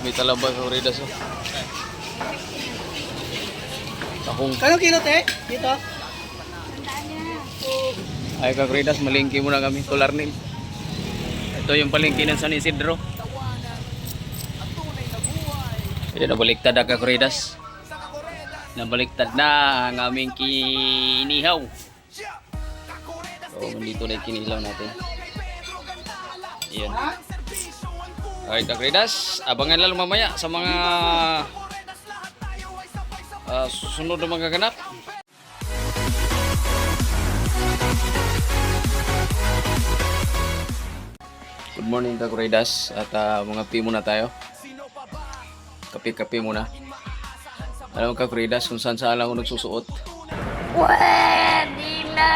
May talaba ka Ridas. Oh. Akong Kano kilo te? Dito? ay ka Ridas, malingki muna kami, Tularnil. Ito yung palengke ng San Isidro. Ito nabaliktad ka Ridas. Nabaliktad na ang aming kinihaw. So, nandito na yung kinilaw natin. Ayan. Alright, Kagridas, abangan lang mamaya sa mga susunod na mga ganap. Good morning, Kagridas. At mga pi muna tayo. Kape-kape muna. Alam mo, Kagridas, kung saan saan lang ako nagsusuot. Pwede na!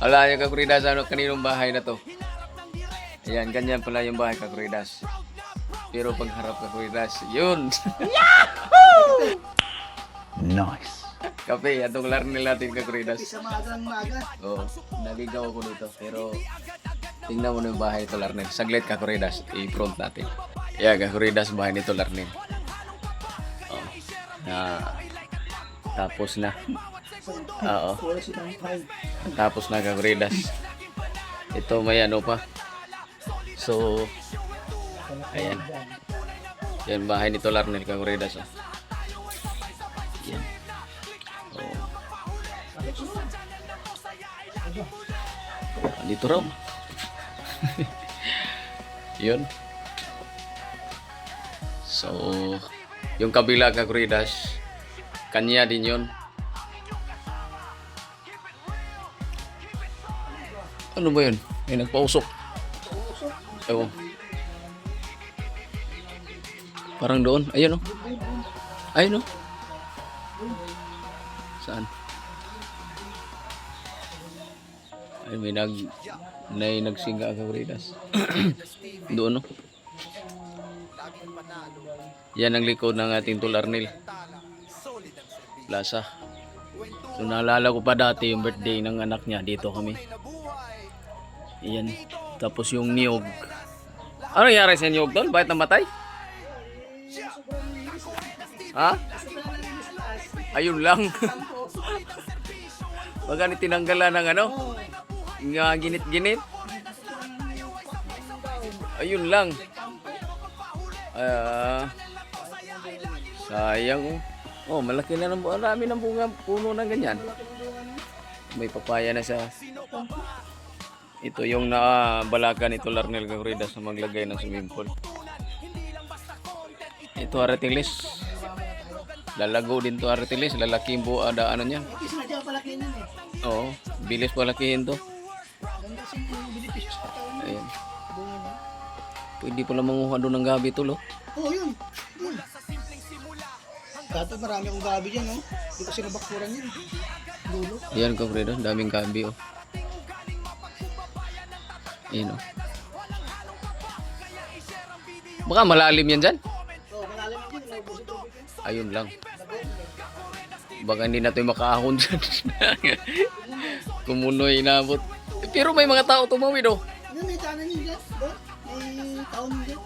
Alam niyo, Kagridas, ano kaninong bahay na to? Ayan, ganyan pala yung bahay, Kagridas. Pero pagharap, Kagridas, yun! Yahoo! Nice! Kape, atong larnil natin, Kagridas. Sa maagang maaga. Oo, naligaw ako dito. Pero tingnan mo na yung bahay nito, Larnil. Saglit, Kagridas, i-front natin. Ayan, Kagridas, bahay nito, Larnil. Oh, tapos na. Oo. Wala si Tangkay. Tapos na, Kagridas. Ito may ano pa. So, ayan. Yan bahay nito Larnel, Kagridas. Oh. Yan. Oh. Dito raw. Yun. So, yung kabila, Kagridas, kanya din yun. Ano ba yun? May nagpausok. Ewan. Parang doon. Ayun o. Ayun o. Saan? Ay, may nagsinga ka Kagridas. Doon o. Yan ang likod ng ating Tularnil Plaza. So naalala ko pa dati yung birthday ng anak niya. Dito kami. Iyan. Tapos yung niyog. Ano nangyari sa niyog doon? Bakit namatay? Ha? Ayun lang. Baka ni tinanggalan ng ano? Nga ginit-ginit. Ayun lang. Sayang. Oh, malaki na ng marami ng bunga puno ng ganyan. May papaya na sa ito yung nabalakan ito Larnel Kagridas na maglagay ng swimming pool. Ito Aratilis. Lalago din to Aratilis. Lalaki yung buada ano niyan. Sinadya palakihin yan eh. Oo. Bilis palakihin to. Ganda kasi yung binipis sa katawan niya. Ayan. Bunga na. Pwede pala manguha doon ng gabi to lo. Oo, yun. Yun. Dati marami akong gabi dyan, no? Hindi kasi nabakturan yan. Dulo. Ayan Kagridas. Daming gabi oh. Ayan oh. Baka malalim yan dyan. Oo, malalim din. Naubos ito. Ayun lang. Baka hindi na tayo makaahon dyan. Kumunoy inabot. Pero may mga tao tumawid oh. Ano, may tanan yun dyan. Doon? May taon dyan.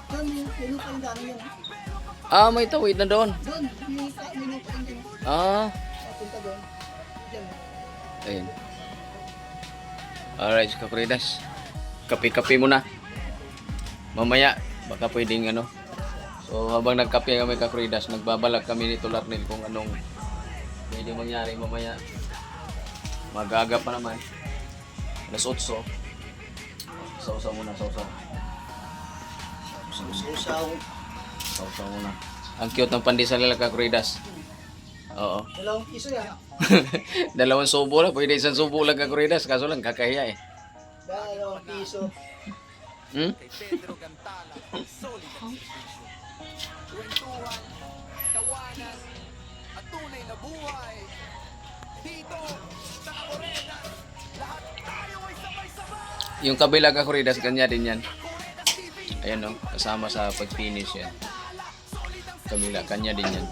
Doon, may lupa yung tanan yan. Ah, may tawid na doon. Doon, may lupa yung dyan. Ah, Punta doon. Dyan. ayun. Alright, Kagridas. Kape-kape muna. Mamaya, baka pwedeng ano. So, habang nagkape kami Kagridas, nagbabalak kami ni Tularnil kung anong pwede mangyari mamaya. Magaga pa naman. Alas 8. Sausaw muna, sausaw. Susaw. Sausaw muna. Ang cute ng pandesal nila Kagridas. Oo. Dalawang piso yan. Dalawang subo lang. Pwede isang subo lang Kagridas. Kaso lang kakahiya eh. Dalawang piso. Hmm? Yung kabila Kagridas, kanya din yan. Ayan no, kasama sa pag-finish yan. Kabila, kanya din yan.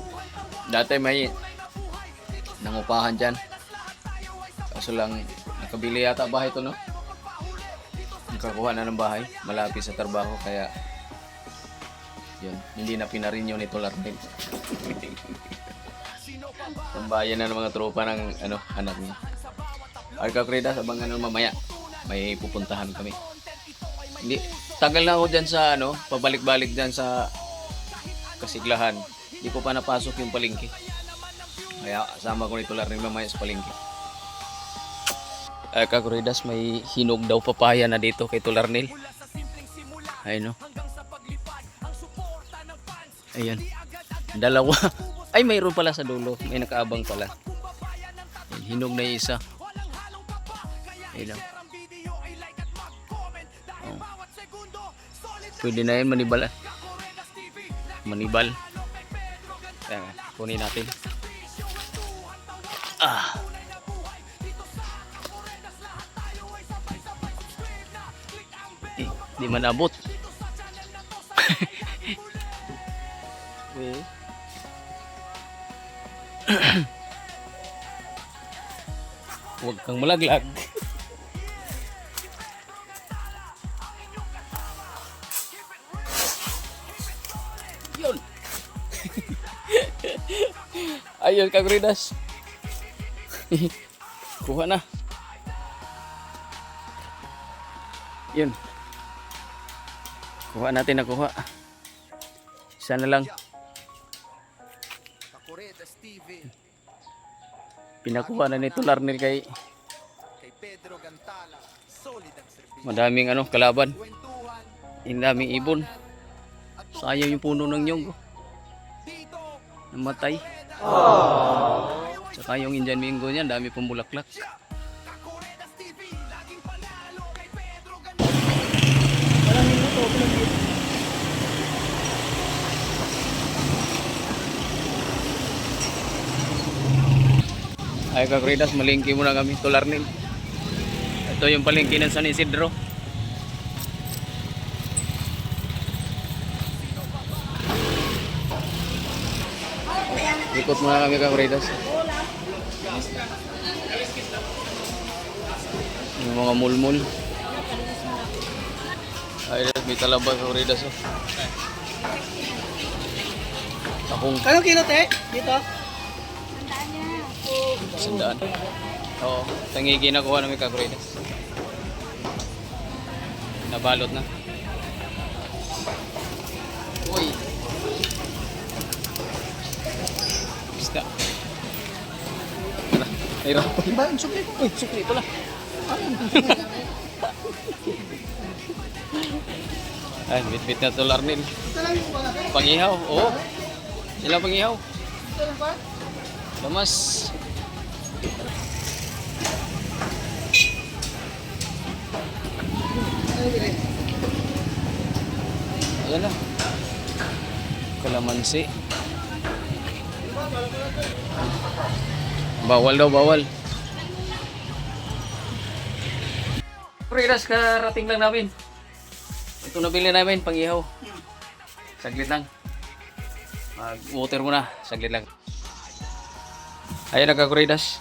Dati may nangupahan dyan. Kaso lang, nakabili yata bahay ito no? nakakuha na ng bahay, malapit sa trabaho, kaya yun, hindi na pinarinyo ni Tol Arnel. Tambayan na ng mga tropa ng anak niya. Ay Kakridas, abangan nyo mamaya. May pupuntahan kami. Hindi, tagal na ako dyan sa pabalik-balik dyan sa Kasiglahan. Hindi ko pa napasok yung palengke. Kaya sama ko ni Tol Arnel mamaya sa palengke. Ay Kakridas, may hinog daw papaya na dito kay Tol Arnel. Ayun no. Ayan. Dalawa. Ay, mayroon pala sa dulo. May nakaabang pala. Ayan, hinog na yung isa. Ayan. Oh. Pwede na yan, manibal. Manibal. Ayan, kunin natin. Ah. Di man abot. Huwag kang malaglag. Yun. Ayun, Kakridas. Kuha na. Yun. Kuha natin na kuha. Isa na lang. Pinakuha na ni Tol Arnel kay madaming kalaban. Ang daming ibon. Sayang yung puno ng nyog. Namatay. Saka yung Indian Mingo niya, dami pong bulaklak. Ay Kakridas, malingki muna kami, Tol Arnel. Ito yung palengke ng San Isidro. Ikot muna kami, Kakridas. Yung mga mulmul. Ay, may talaba, Kakridas. Akong Kano kilo, te? Dito? sandaan. Oo, tangigi na kuha namin Kakridas. Nabalot na. Uy. Basta. Ayun. Ba, yung sukli? Uy, sukli pala. Ay, bit-bit na Tol Arnel. Ito lang yung wala. Pangihaw, oo. Sila pangihaw. Ito lang ba? Lamas. Ano yung bilhin? Ayan na. Kalamansi. Bawal daw, bawal. Priras, karating lang namin. Ito nabili namin, pangihaw. Saglit lang. Mag-water muna, saglit lang. Ayan na Kakridas.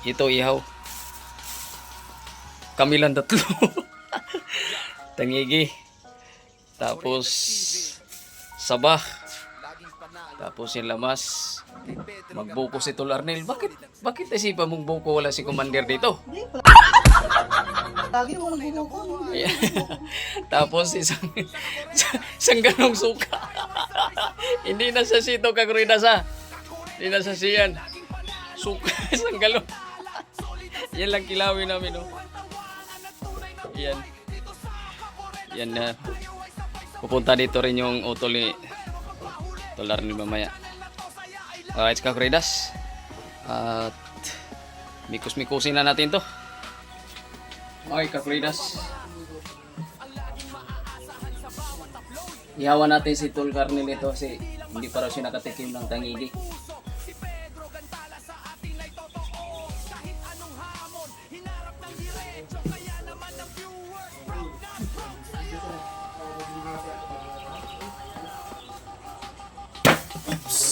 Ito ihaw. Kami lang tatlo. Tangigi. Tapos sabah. Tapos yung lamas. Magbuko si Tol Arnel. Bakit isipan mong buko wala si Commander dito? Lagi mo nagbubuko. Ayan. Tapos isang ganong suka. Hindi na sa sito Kakridas ha. Hindi na sa siyan. Suka, isang galon. Yan lang kilawin namin, no? Yan. Yan na. Pupunta dito rin yung utol ni Tol Arnel mamaya. Alright, Kakridas. At mikus-mikusin na natin to. Okay, Kakridas. Ihawan natin si Tol Arnel ito kasi hindi pa raw siya nakatikim ng tangigi.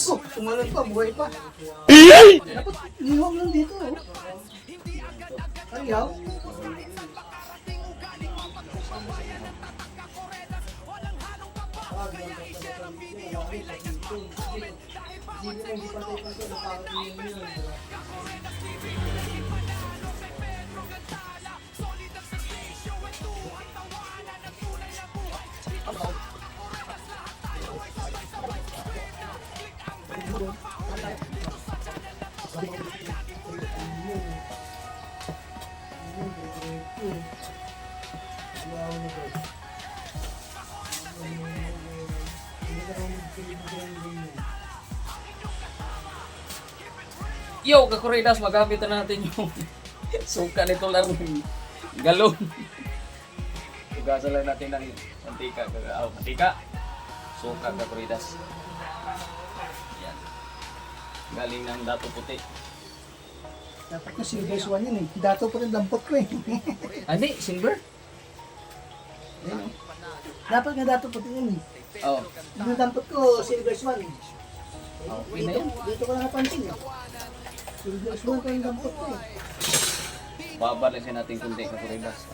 Oh, tumalon pa, buhay pa. Dapat nihong lang dito, oh. Ariyaw? Yo, kakuridas, magamit na natin yung suka nito lang galon. Tugasan lang natin ng mantika. Mantika. Suka, kakuridas. Yan. Galing ng dato puti. Dapat na silver swan yun eh. Dato pa rin dampot ko eh. Hindi, silver. Ayun, oh. Dapat nga dato puti yun eh. Oh. Yung dampot ko, silver swan eh. Okay na yun. Dito ko lang napansin eh. Silver swan ko yung dampot ko eh. Babalisin natin kunti, kakuridas.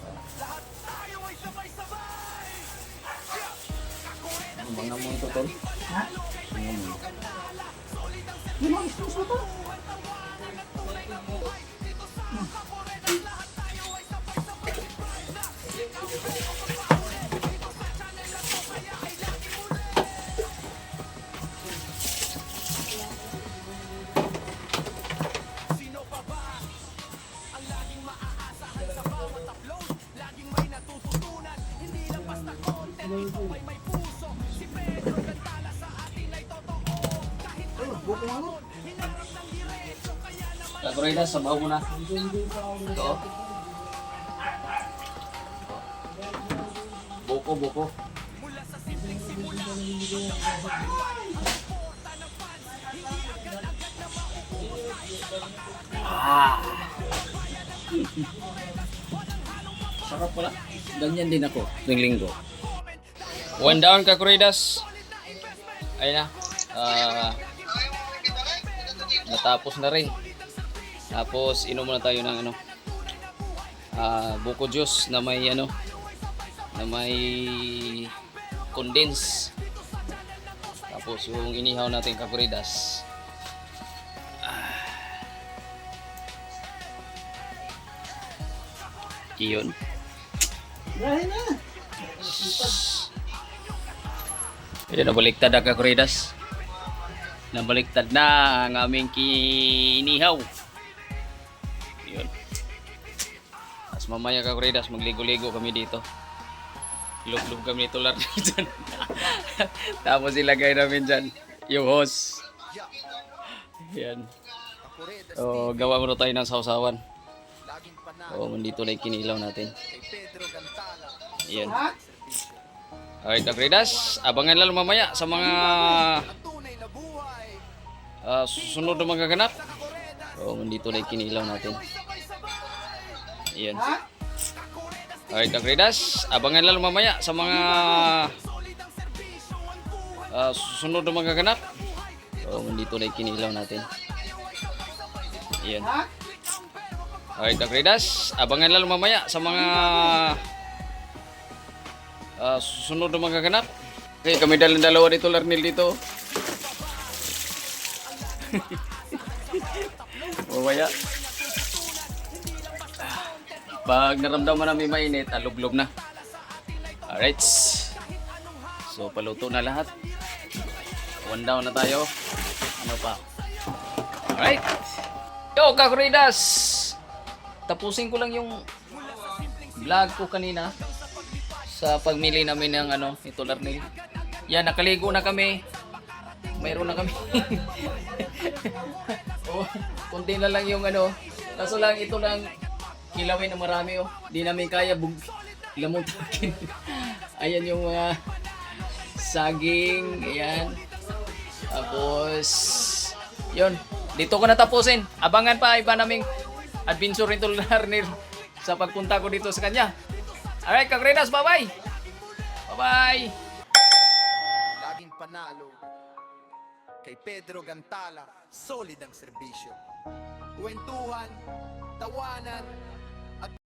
Mga mo ito, tol. Ha? Yung mga istos mo to. Buko nga mo. Kakuridas, sabaw mo na. Ito. Buko, buko. Ah. Sarap pala. Ganyan din ako. Tuwing linggo. One down, kakuridas. Ayun na. Natapos na rin. Tapos inom muna tayo ng ano, buko juice na may ano, na may condense. Tapos yung inihaw natin kakuridas. Iyon. Dahil na. Ayan, nabaliktad ang kakuridas. Nabaliktad na ang aming kinihaw. Yun. Tapos mamaya kakuridas, magligo-ligo kami dito. Lug-lug kami nito lang dyan. Tapos ilagay namin dyan yung hose. Yan. So, gawa muna tayo ng sausawan. So, nandito na yung kinilaw natin. Yan. Alright, kakuridas, abangan lang mamaya sa mga susunod na mga ganap. So, nandito na yung kinilaw natin. Ayan. Alright, kakuridas, abangan lang mamaya sa mga susunod na mga ganap. So, nandito na yung kinilaw natin. Ayan. Alright, kakuridas, abangan lang mamaya sa mga susunod na mga ganap. Okay, kami dalawa dito, Larnil dito. Mamaya. Pag naramdaman namin mainit, alublob na. Alright. So, paluto na lahat. One down na tayo. Ano pa? Alright. Yo, kakuridas! Tapusin ko lang yung vlog ko kanina sa pagmili namin ng ano, ito Larnil. Yan, nakaligo na kami. Mayroon na kami. Oh, konti na lang yung ano. Kaso lang ito lang kilawin na marami oh. Di namin kaya lamuntakin. Ayan yung mga saging, ayan. Tapos yun, dito ko natapusin. Abangan pa iba naming adventure nito Larnil sa pagpunta ko dito sa kanya. Alright, kakuridas, bye-bye! Bye-bye! Laging panalo. Kay Pedro Gantala, solid ang serbisyo. Kwentuhan, tawanan,